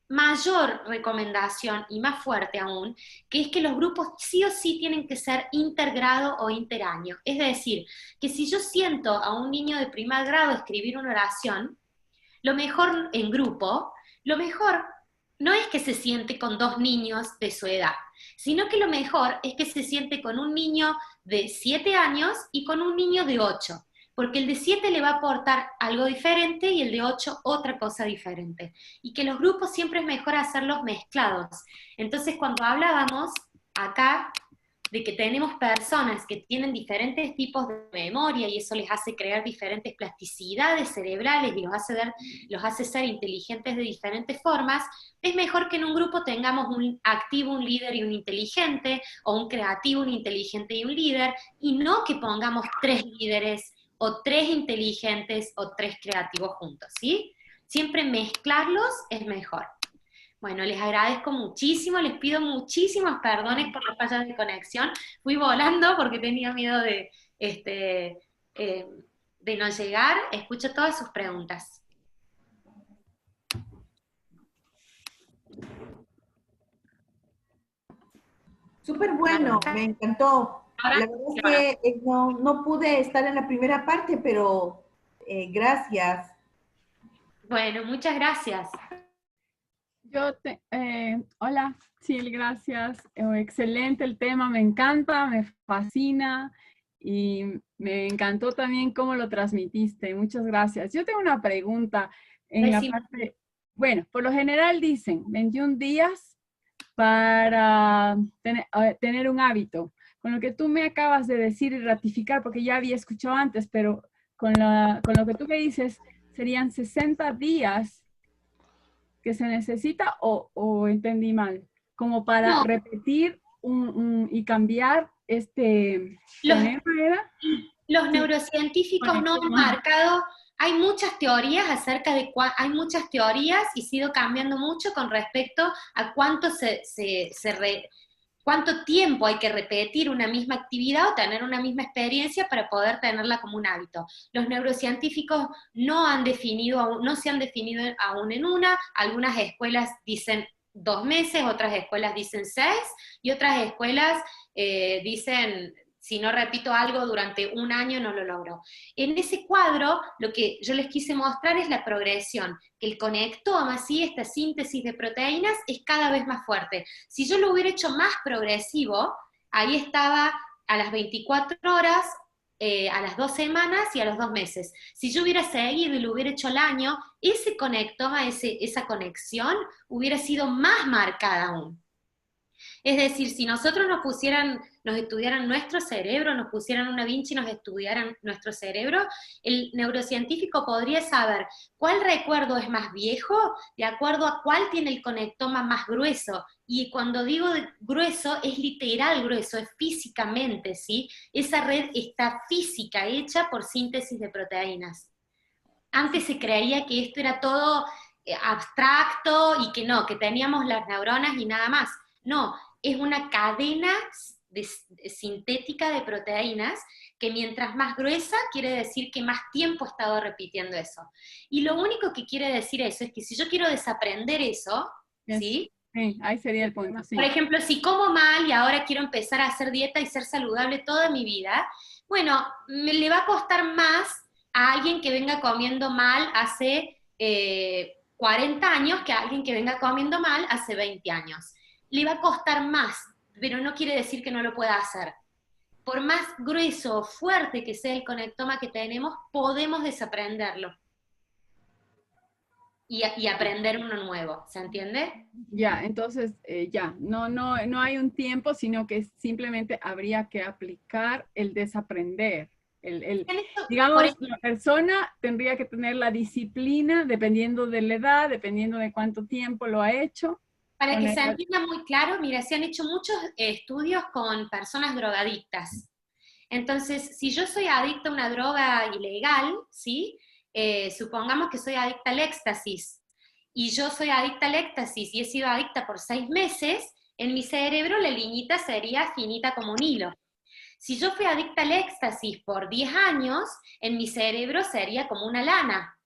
mayor recomendación, y más fuerte aún, que es que los grupos sí o sí tienen que ser intergrado o interaño. Es decir, que si yo siento a un niño de primer grado escribir una oración, lo mejor en grupo, lo mejor no es que se siente con 2 niños de su edad, sino que lo mejor es que se siente con un niño de 7 años y con un niño de 8, porque el de 7 le va a aportar algo diferente y el de 8 otra cosa diferente. Y que los grupos siempre es mejor hacerlos mezclados. Entonces, cuando hablábamos acá de que tenemos personas que tienen diferentes tipos de memoria y eso les hace crear diferentes plasticidades cerebrales y los hace ser inteligentes de diferentes formas, es mejor que en un grupo tengamos un activo, un líder y un inteligente, o un creativo, un inteligente y un líder, y no que pongamos 3 líderes o 3 inteligentes o 3 creativos juntos, ¿sí? Siempre mezclarlos es mejor. Bueno, les agradezco muchísimo, les pido muchísimos perdones por las fallas de conexión. Fui volando porque tenía miedo de no llegar. Escucho todas sus preguntas. Súper bueno, me encantó. Ahora, la verdad es que no pude estar en la primera parte, pero gracias. bueno, muchas gracias. Hola, Sil, gracias. Excelente el tema, me encanta, me fascina y me encantó también cómo lo transmitiste. Muchas gracias. Yo tengo una pregunta en la Decime. parte, bueno, por lo general dicen 21 días para tener un hábito. Con lo que tú me acabas de decir y ratificar, porque ya había escuchado antes, pero con lo que tú me dices, serían 60 días que se necesita o entendí mal, como para No, repetir y cambiar este los, fonema, ¿era? los Sí, neurocientíficos no han fonema. marcado, hay muchas teorías acerca de, hay muchas teorías y ha ido cambiando mucho con respecto a cuánto tiempo hay que repetir una misma actividad o tener una misma experiencia para poder tenerla como un hábito. Los neurocientíficos no se han definido aún en una, algunas escuelas dicen 2 meses, otras escuelas dicen 6, y otras escuelas dicen, si no repito algo durante un año no lo logro. En ese cuadro, lo que yo les quise mostrar es la progresión, que el conectoma, ¿sí? Esta síntesis de proteínas, es cada vez más fuerte. Si yo lo hubiera hecho más progresivo, ahí estaba a las 24 horas, a las 2 semanas y a los 2 meses. Si yo hubiera seguido y lo hubiera hecho al año, ese conectoma, esa conexión, hubiera sido más marcada aún. Es decir, si nosotros nos estudiaran nuestro cerebro, nos pusieran una vincha y nos estudiaran nuestro cerebro, el neurocientífico podría saber cuál recuerdo es más viejo, de acuerdo a cuál tiene el conectoma más grueso. Y cuando digo grueso, es literal grueso, es físicamente, ¿sí? Esa red está física, hecha por síntesis de proteínas. Antes se creía que esto era todo abstracto y que no, que teníamos las neuronas y nada más. No, es una cadena sintética de proteínas que mientras más gruesa quiere decir que más tiempo he estado repitiendo eso. Y lo único que quiere decir eso es que si yo quiero desaprender eso, ¿sí? Sí, ahí sería el punto, sí. Por ejemplo, si como mal y ahora quiero empezar a hacer dieta y ser saludable toda mi vida, bueno, le va a costar más a alguien que venga comiendo mal hace 40 años que a alguien que venga comiendo mal hace 20 años. Le va a costar más, pero no quiere decir que no lo pueda hacer. Por más grueso o fuerte que sea el conectoma que tenemos, podemos desaprenderlo. Y aprender uno nuevo, ¿se entiende? Ya, entonces, no hay un tiempo, sino que simplemente habría que aplicar el desaprender. Digamos, la persona tendría que tener la disciplina dependiendo de la edad, dependiendo de cuánto tiempo lo ha hecho. Para que se entienda muy claro, mira, se han hecho muchos estudios con personas drogadictas. Entonces, si yo soy adicta a una droga ilegal, ¿sí? Supongamos que soy adicta al éxtasis, y yo soy adicta al éxtasis y he sido adicta por 6 meses, en mi cerebro la liñita sería finita como un hilo. Si yo fui adicta al éxtasis por 10 años, en mi cerebro sería como una lana,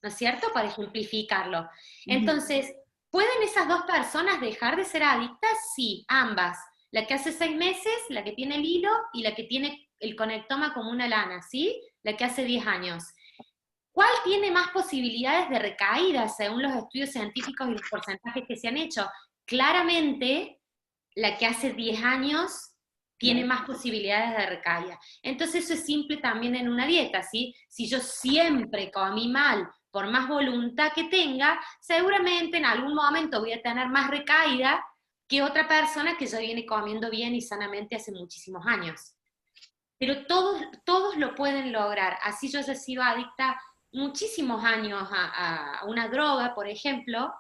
¿no es cierto? Para ejemplificarlo. Entonces, ¿pueden esas dos personas dejar de ser adictas? Sí, ambas. La que hace 6 meses, la que tiene el hilo, y la que tiene el conectoma como una lana, ¿sí? La que hace 10 años. ¿Cuál tiene más posibilidades de recaída según los estudios científicos y los porcentajes que se han hecho? Claramente, la que hace 10 años tiene más posibilidades de recaída. Entonces eso es simple también en una dieta, ¿sí? Si yo siempre comí mal, por más voluntad que tenga, seguramente en algún momento voy a tener más recaída que otra persona que ya viene comiendo bien y sanamente hace muchísimos años. Pero todos lo pueden lograr. Así yo he sido adicta muchísimos años a una droga, por ejemplo,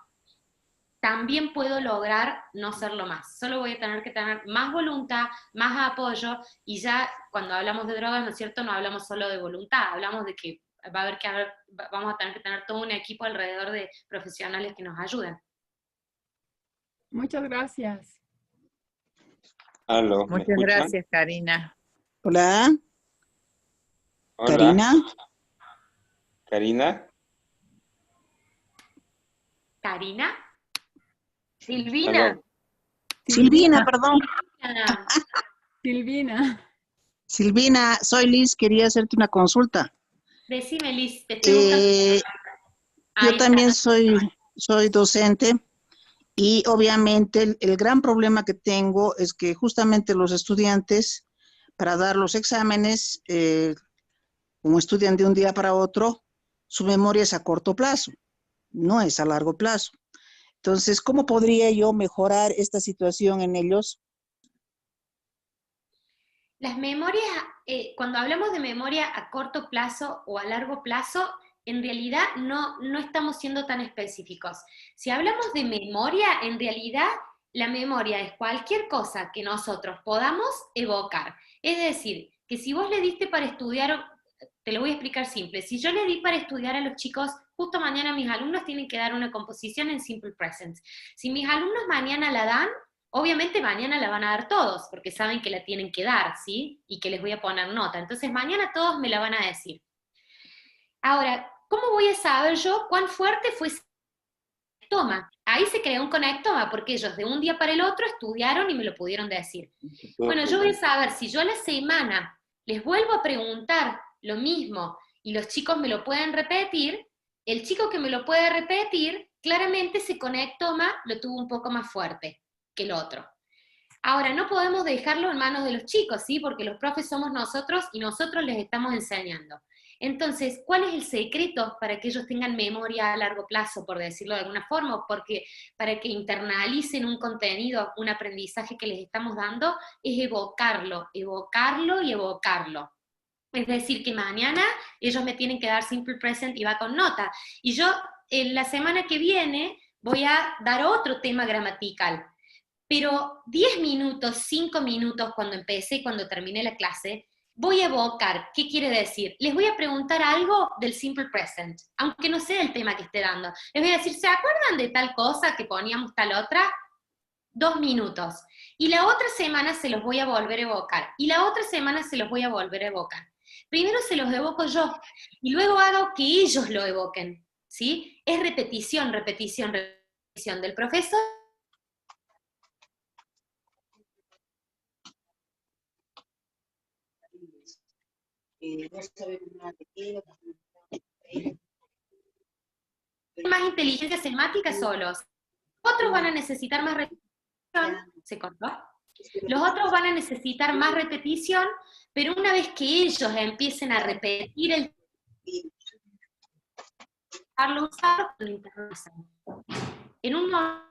también puedo lograr no serlo más. Solo voy a tener que tener más voluntad, más apoyo, y ya cuando hablamos de drogas, ¿no es cierto?, no hablamos solo de voluntad, hablamos de que vamos a tener que tener todo un equipo alrededor de profesionales que nos ayuden. Muchas gracias. Aló, muchas gracias, Karina. Hola. Hola. Karina. Karina. ¿Karina? Silvina. Silvina, perdón. Silvina. Silvina, soy Liz, quería hacerte una consulta. Decime, Liz, te estoy buscando. Yo Ahí también está. soy docente y obviamente el gran problema que tengo es que justamente los estudiantes, para dar los exámenes, como estudian de un día para otro, su memoria es a corto plazo, no es a largo plazo. Entonces, ¿cómo podría yo mejorar esta situación en ellos? Las memorias, cuando hablamos de memoria a corto plazo o a largo plazo, en realidad no estamos siendo tan específicos. Si hablamos de memoria, en realidad la memoria es cualquier cosa que nosotros podamos evocar. Es decir, que si vos le diste para estudiar, te lo voy a explicar simple, si yo le di para estudiar a los chicos, justo mañana mis alumnos tienen que dar una composición en Simple Present. Si mis alumnos mañana la dan, obviamente mañana la van a dar todos, porque saben que la tienen que dar, ¿sí? Y que les voy a poner nota. Entonces mañana todos me la van a decir. Ahora, ¿cómo voy a saber yo cuán fuerte fue ese conectoma? Ahí se creó un conectoma, porque ellos de un día para el otro estudiaron y me lo pudieron decir. Bueno, yo voy a saber si yo a la semana les vuelvo a preguntar lo mismo y los chicos me lo pueden repetir, el chico que me lo puede repetir, claramente ese conectoma lo tuvo un poco más fuerte que el otro. Ahora, no podemos dejarlo en manos de los chicos, ¿sí? Porque los profes somos nosotros y nosotros les estamos enseñando. Entonces, ¿cuál es el secreto para que ellos tengan memoria a largo plazo, por decirlo de alguna forma? Porque para que internalicen un contenido, un aprendizaje que les estamos dando, es evocarlo, evocarlo y evocarlo. Es decir, que mañana ellos me tienen que dar Simple Present y va con nota. Y yo, en la semana que viene, voy a dar otro tema gramatical. Pero 10 minutos, 5 minutos cuando empecé y cuando terminé la clase, voy a evocar. ¿Qué quiere decir? Les voy a preguntar algo del Simple Present, aunque no sea el tema que esté dando. Les voy a decir, ¿se acuerdan de tal cosa que poníamos tal otra? 2 minutos. Y la otra semana se los voy a volver a evocar. Y la otra semana se los voy a volver a evocar. Primero se los evoco yo, y luego hago que ellos lo evoquen, ¿sí? Es repetición, repetición, repetición del profesor. Más inteligencia semática solos. Otros van a necesitar más repetición. ¿Se cortó? Los otros van a necesitar más repetición, pero una vez que ellos empiecen a repetir el usarlo, lo internalizan. En un momento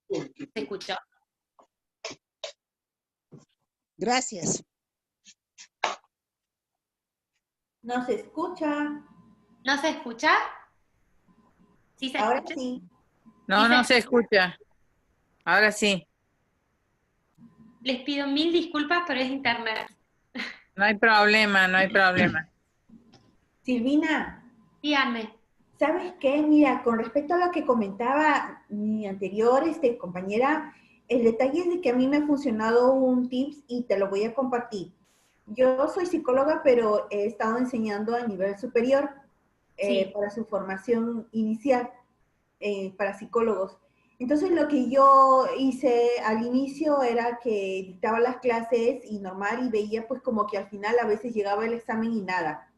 ¿se escuchó? Gracias. No se escucha. ¿No se escucha? ¿Sí se Ahora escucha? sí. No, no se escucha. Ahora sí. Les pido 1000 disculpas, pero es internet. No hay problema, no hay problema. Silvina, Díganme. ¿sabes qué? Mira, con respecto a lo que comentaba mi anterior compañera, el detalle es de que a mí me ha funcionado un tips y te lo voy a compartir. Yo soy psicóloga, pero he estado enseñando a nivel superior Sí. para su formación inicial para psicólogos. Entonces lo que yo hice al inicio era que dictaba las clases y normal y veía pues como que al final a veces llegaba el examen y nada.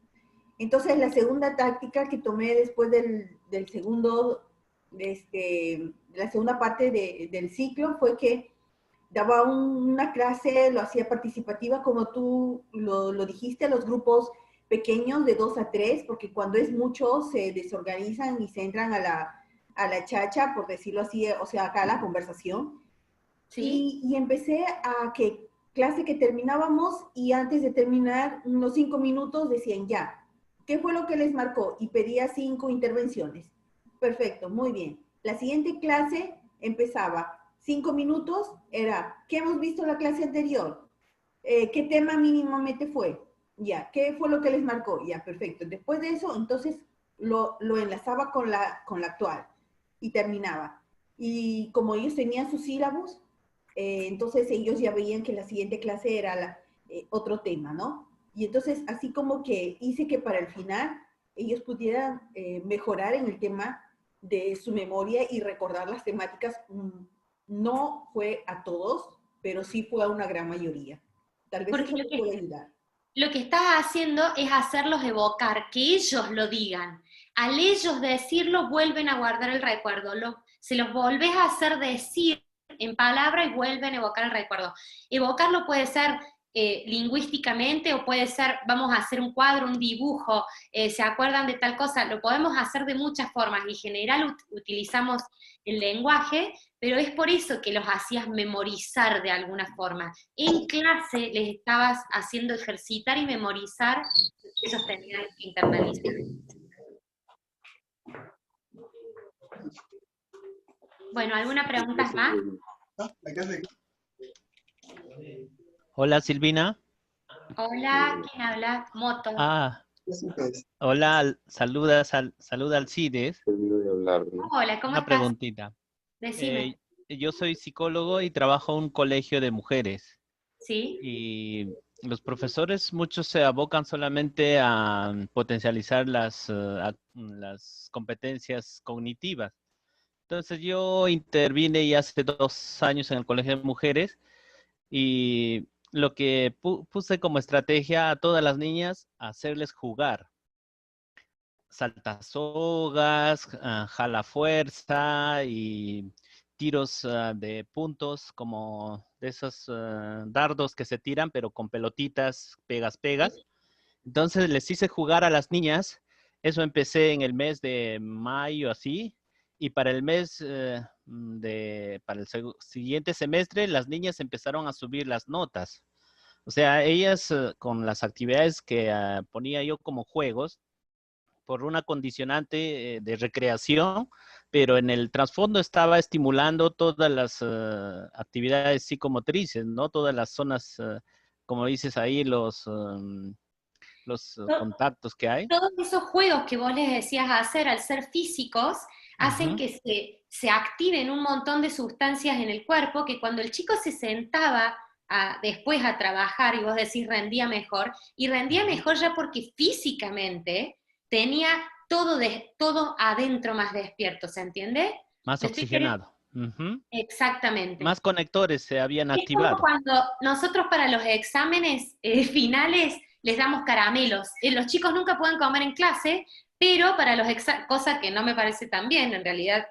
Entonces la segunda táctica que tomé después del segundo, la segunda parte del ciclo fue que daba una clase, lo hacía participativa, como tú lo dijiste, los grupos pequeños de 2 a 3, porque cuando es mucho se desorganizan y se entran a la chacha, por decirlo así, o sea, acá a la conversación. ¿Sí? Y empecé a que clase que terminábamos y antes de terminar, unos 5 minutos decían ya, ¿qué fue lo que les marcó? Y pedía 5 intervenciones. Perfecto, muy bien. La siguiente clase empezaba 5 minutos, era, ¿qué hemos visto en la clase anterior? ¿Qué tema mínimamente fue? Ya, ¿qué fue lo que les marcó? Ya, perfecto. Después de eso, entonces lo enlazaba con la actual y terminaba. Y como ellos tenían sus sílabos, entonces ellos ya veían que la siguiente clase era otro tema, ¿no? Y entonces así como que hice que para el final ellos pudieran mejorar en el tema de su memoria y recordar las temáticas. No fue a todos, pero sí fue a una gran mayoría. Tal vez Porque eso les puede ayudar. lo que estás haciendo es hacerlos evocar, que ellos lo digan. Al ellos decirlo, vuelven a guardar el recuerdo. Se los volvés a hacer decir en palabra y vuelven a evocar el recuerdo. Evocarlo puede ser lingüísticamente o puede ser, vamos a hacer un cuadro, un dibujo, se acuerdan de tal cosa, lo podemos hacer de muchas formas. En general utilizamos el lenguaje, pero es por eso que los hacías memorizar de alguna forma. En clase les estabas haciendo ejercitar y memorizar, ellos tenían que internalizar. Bueno, ¿alguna pregunta más? Hola Silvina. Hola, ¿quién habla? Moto. Hola, saluda Alcides. Hola, ¿cómo Una estás? preguntita. Decime. Yo soy psicólogo y trabajo en un colegio de mujeres. ¿Sí? Y los profesores, muchos se abocan solamente a potencializar las competencias cognitivas. Entonces yo intervine ya hace 2 años en el colegio de mujeres y lo que puse como estrategia a todas las niñas, hacerles jugar. Saltasogas, jala fuerza y tiros de puntos como de esos dardos que se tiran, pero con pelotitas, pegas. Entonces les hice jugar a las niñas. Eso empecé en el mes de mayo, así. Y para el mes para el siguiente semestre, las niñas empezaron a subir las notas. O sea, ellas con las actividades que ponía yo como juegos, por una condicionante de recreación, pero en el trasfondo estaba estimulando todas las actividades psicomotrices, ¿no? Todas las zonas, como dices ahí, los contactos que hay. Todos esos juegos que vos les decías hacer al ser físicos hacen que se activen un montón de sustancias en el cuerpo que cuando el chico se sentaba después a trabajar y vos decís rendía mejor, y rendía mejor ya porque físicamente tenía todo adentro más despierto, ¿se entiende? Más oxigenado. Exactamente. Más conectores se habían Es como activado. cuando nosotros para los exámenes finales les damos caramelos. Los chicos nunca pueden comer en clase, pero para los cosa que no me parece tan bien, en realidad,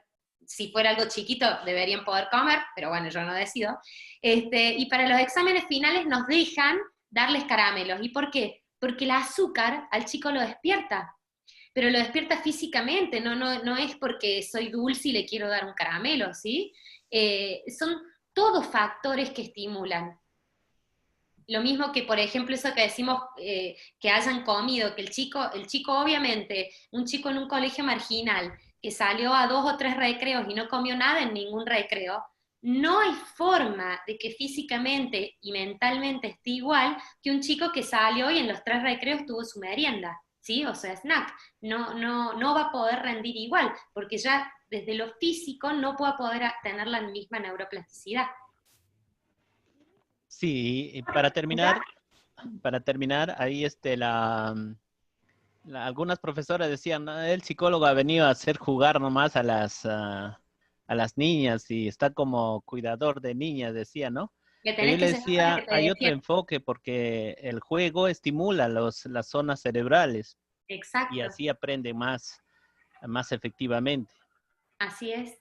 si fuera algo chiquito deberían poder comer, pero bueno, yo no decido. Y para los exámenes finales nos dejan darles caramelos. ¿Y por qué? Porque el azúcar al chico lo despierta, pero lo despierta físicamente, no es porque soy dulce y le quiero dar un caramelo, ¿sí? Son todos factores que estimulan. Lo mismo que, por ejemplo, eso que decimos que hayan comido, que el chico obviamente, un chico en un colegio marginal, que salió a 2 o 3 recreos y no comió nada en ningún recreo, no hay forma de que físicamente y mentalmente esté igual que un chico que salió y en los 3 recreos tuvo su merienda, ¿sí? O sea, snack. No va a poder rendir igual, porque ya desde lo físico no va a poder tener la misma neuroplasticidad. Sí, y para terminar, ahí algunas profesoras decían, "No, el psicólogo ha venido a hacer jugar nomás a las niñas y está como cuidador de niñas", decía, ¿no? Que Pero yo tenés le que ser para que decía, te hay otro despierte. enfoque porque el juego estimula las zonas cerebrales y Exacto, así aprende más efectivamente. así es.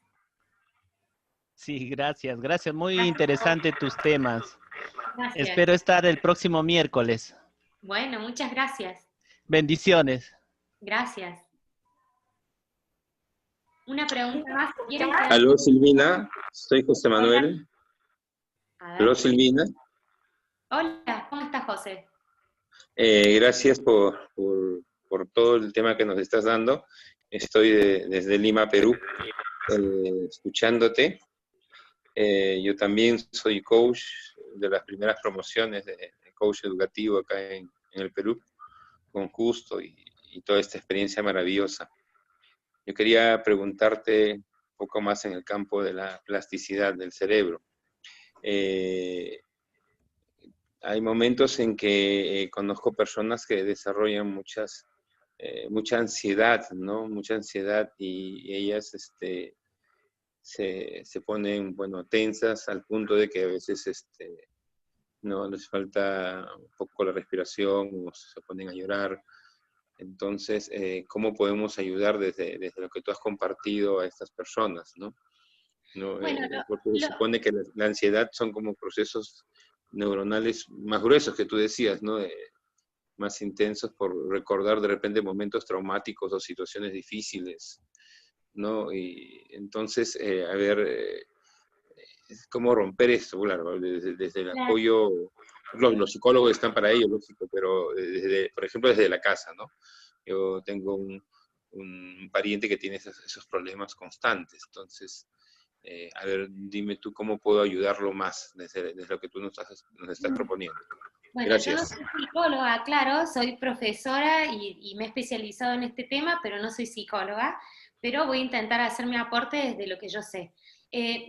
Sí, gracias, gracias. Muy Gracias a vos. interesante tus temas. Gracias. Espero estar el próximo miércoles. Bueno, muchas gracias. Bendiciones. Gracias. Una pregunta más, si quieren. Aló, Silvina. Soy José Manuel. A ver. Aló, Silvina. Hola, ¿cómo estás, José? Gracias por todo el tema que nos estás dando. Estoy desde Lima, Perú, escuchándote. Yo también soy coach de las primeras promociones de coach educativo acá en el Perú, con Justo y toda esta experiencia maravillosa. Yo quería preguntarte un poco más en el campo de la plasticidad del cerebro. Hay momentos en que conozco personas que desarrollan mucha ansiedad, ¿no? Mucha ansiedad y ellas se ponen, bueno, tensas al punto de que a veces no les falta un poco la respiración o se ponen a llorar. Entonces, ¿cómo podemos ayudar desde lo que tú has compartido a estas personas, ¿no? Bueno, Porque se supone que la ansiedad son como procesos neuronales más gruesos que tú decías, ¿no? Más intensos por recordar de repente momentos traumáticos o situaciones difíciles, ¿no? Y entonces, a ver, ¿cómo romper esto? Claro, desde el apoyo, los psicólogos están para ello, lógico, pero por ejemplo, desde la casa, ¿no? Yo tengo un pariente que tiene esos problemas constantes, entonces, a ver, dime tú cómo puedo ayudarlo más desde lo que tú nos estás proponiendo. Bueno, Gracias. yo no soy psicóloga, claro, soy profesora y me he especializado en este tema, pero no soy psicóloga, pero voy a intentar hacer mi aporte desde lo que yo sé.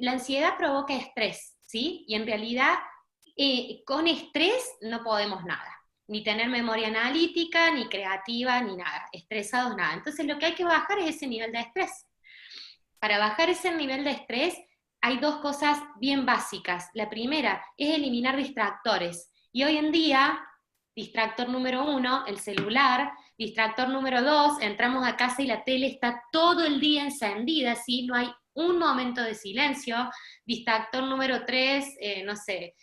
La ansiedad provoca estrés, ¿sí? Y en realidad, con estrés no podemos nada, ni tener memoria analítica, ni creativa, ni nada, estresados nada. Entonces lo que hay que bajar es ese nivel de estrés. Para bajar ese nivel de estrés hay dos cosas bien básicas. La primera es eliminar distractores. Y hoy en día, distractor número 1, el celular. Distractor número 2, entramos a casa y la tele está todo el día encendida, ¿sí? No hay un momento de silencio. Distractor número 3, no sé,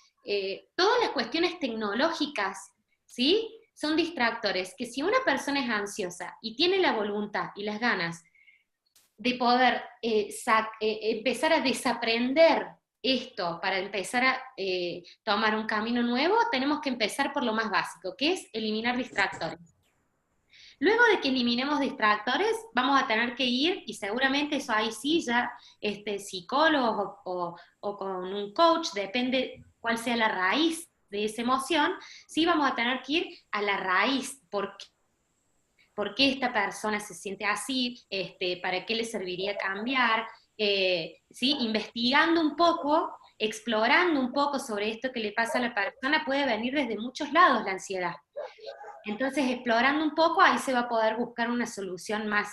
todas las cuestiones tecnológicas, ¿sí? Son distractores que si una persona es ansiosa y tiene la voluntad y las ganas de poder empezar a desaprender esto para empezar a tomar un camino nuevo, tenemos que empezar por lo más básico, que es eliminar distractores. Luego de que eliminemos distractores, vamos a tener que ir, y seguramente eso ahí sí ya psicólogos o con un coach, depende cuál sea la raíz de esa emoción, sí vamos a tener que ir a la raíz, por qué esta persona se siente así, para qué le serviría cambiar, ¿sí? Investigando un poco, explorando un poco sobre esto que le pasa a la persona, puede venir desde muchos lados la ansiedad. Entonces, explorando un poco, ahí se va a poder buscar una solución más,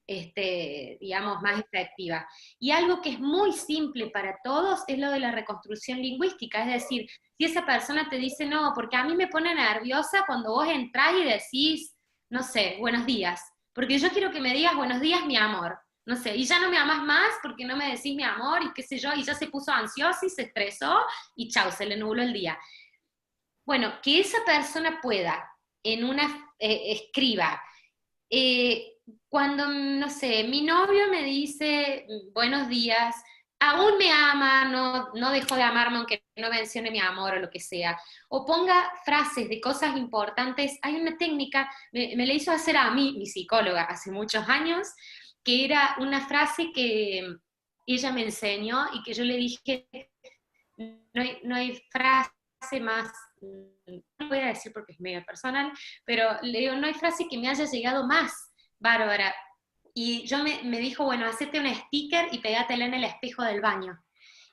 digamos, más efectiva. Y algo que es muy simple para todos es lo de la reconstrucción lingüística, es decir, si esa persona te dice, no, porque a mí me pone nerviosa cuando vos entrás y decís, no sé, buenos días, porque yo quiero que me digas buenos días, mi amor, no sé, y ya no me amás más porque no me decís mi amor, y qué sé yo, y ya se puso ansiosa y se estresó, y chau, se le nubló el día. Bueno, que esa persona pueda, en una, escriba, cuando, no sé, mi novio me dice buenos días, aún me ama, no dejó de amarme aunque no mencione mi amor o lo que sea, o ponga frases de cosas importantes. Hay una técnica, me la hizo hacer a mí, mi psicóloga, hace muchos años, que era una frase que ella me enseñó y que yo le dije, no hay frase más, no voy a decir porque es medio personal, pero le digo, no hay frase que me haya llegado más, Bárbara. Y yo me dijo, bueno, hacete un sticker y pegátela en el espejo del baño.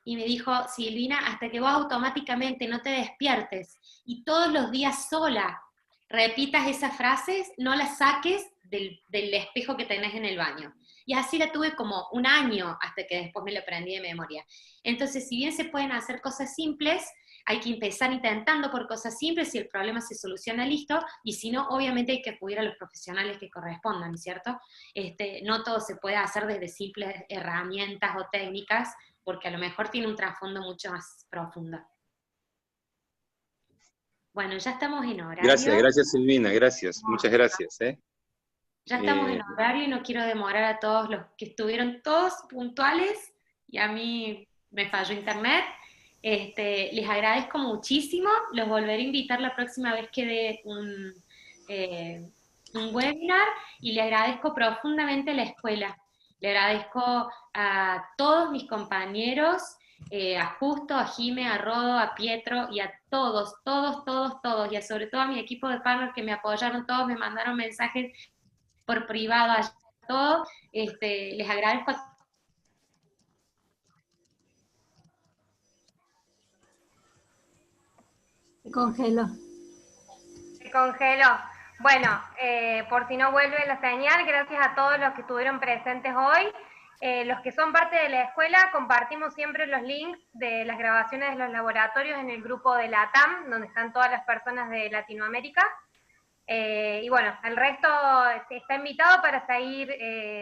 Y me dijo, Silvina, hasta que vos automáticamente no te despiertes y todos los días sola repitas esas frases, no las saques del espejo que tenés en el baño. Y así la tuve como un año hasta que después me lo aprendí de memoria. Entonces, si bien se pueden hacer cosas simples, hay que empezar intentando por cosas simples, si el problema se soluciona, listo, y si no, obviamente hay que acudir a los profesionales que correspondan, ¿cierto? No todo se puede hacer desde simples herramientas o técnicas, porque a lo mejor tiene un trasfondo mucho más profundo. Bueno, ya estamos en horario. Gracias Silvina, gracias, muchas gracias. Ya estamos en horario y no quiero demorar a todos los que estuvieron todos puntuales, y a mí me falló internet. Les agradezco muchísimo, los volveré a invitar la próxima vez que dé un webinar, y le agradezco profundamente a la escuela, le agradezco a todos mis compañeros, a Justo, a Jime, a Rodo, a Pietro, y a todos, y a sobre todo a mi equipo de partners que me apoyaron todos, me mandaron mensajes por privado a todos, les agradezco a Se congeló. Se congeló. Bueno, por si no vuelve la señal, gracias a todos los que estuvieron presentes hoy. Los que son parte de la escuela compartimos siempre los links de las grabaciones de los laboratorios en el grupo de la TAM, donde están todas las personas de Latinoamérica. Y bueno, el resto está invitado para seguir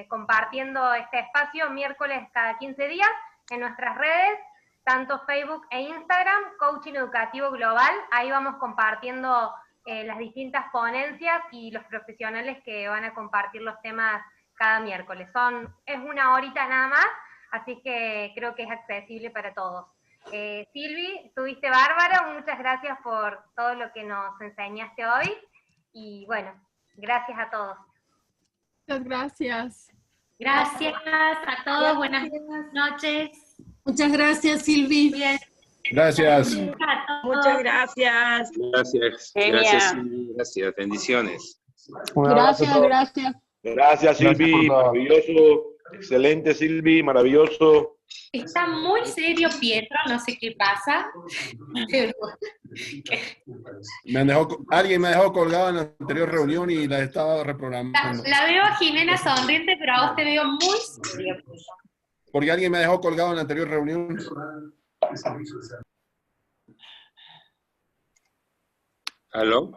compartiendo este espacio miércoles cada 15 días en nuestras redes, tanto Facebook e Instagram, Coaching Educativo Global. Ahí vamos compartiendo las distintas ponencias y los profesionales que van a compartir los temas cada miércoles. Es una horita nada más, así que creo que es accesible para todos. Silvi, estuviste bárbara, muchas gracias por todo lo que nos enseñaste hoy. Y bueno, gracias a todos. Muchas gracias. Gracias a todos, buenas noches. Muchas gracias, Silvi. Bien. Gracias. Muchas gracias. Gracias. Genial. Gracias, Silvi, gracias. Bendiciones. Gracias, gracias. Gracias, Silvi. Maravilloso. Excelente, Silvi. Maravilloso. Está muy serio Pietro, no sé qué pasa. Pero, Alguien me dejó colgado en la anterior reunión y la estaba reprogramando. la veo a Jimena sonriente, pero a vos te veo muy serio. Porque alguien me dejó colgado en la anterior reunión. ¿Aló?